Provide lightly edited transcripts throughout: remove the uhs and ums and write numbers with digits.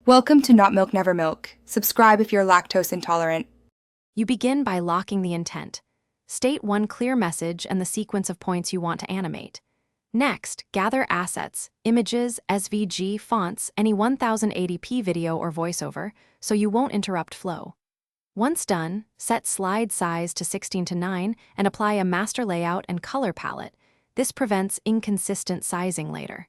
Welcome to Not Milk Never Milk. Subscribe if you're lactose intolerant. You begin by locking the intent. State one clear message and the sequence of points you want to animate. Next, gather assets, images, SVG, fonts, any 1080p video or voiceover, so you won't interrupt flow. Once done, set slide size to 16:9 and apply a master layout and color palette. This prevents inconsistent sizing later.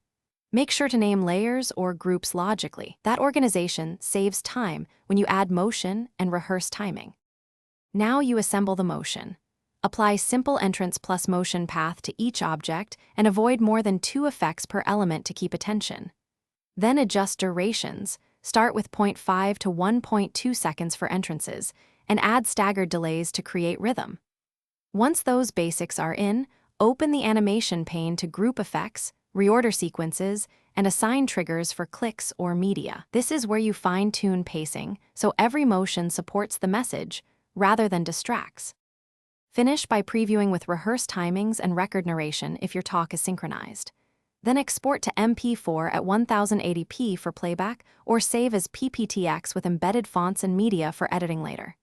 Make sure to name layers or groups logically. That organization saves time when you add motion and rehearse timing. Now you assemble the motion. Apply simple entrance plus motion path to each object and avoid more than 2 effects per element to keep attention. Then adjust durations. Start with 0.5 to 1.2 seconds for entrances and add staggered delays to create rhythm. Once those basics are in, open the animation pane to group effects, reorder sequences, and assign triggers for clicks or media. This is where you fine-tune pacing, so every motion supports the message rather than distracts. Finish by previewing with rehearsed timings and record narration if your talk is synchronized. Then export to MP4 at 1080p for playback or save as PPTX with embedded fonts and media for editing later.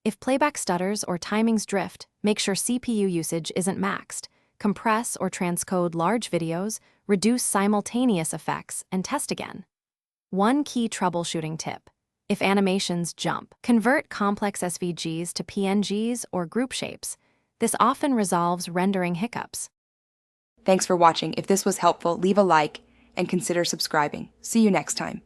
If playback stutters or timings drift, make sure CPU usage isn't maxed. Compress or transcode large videos, reduce simultaneous effects, and test again. One key troubleshooting tip. If animations jump, convert complex SVGs to PNGs or group shapes. This often resolves rendering hiccups. Thanks for watching. If this was helpful, leave a like and consider subscribing. See you next time.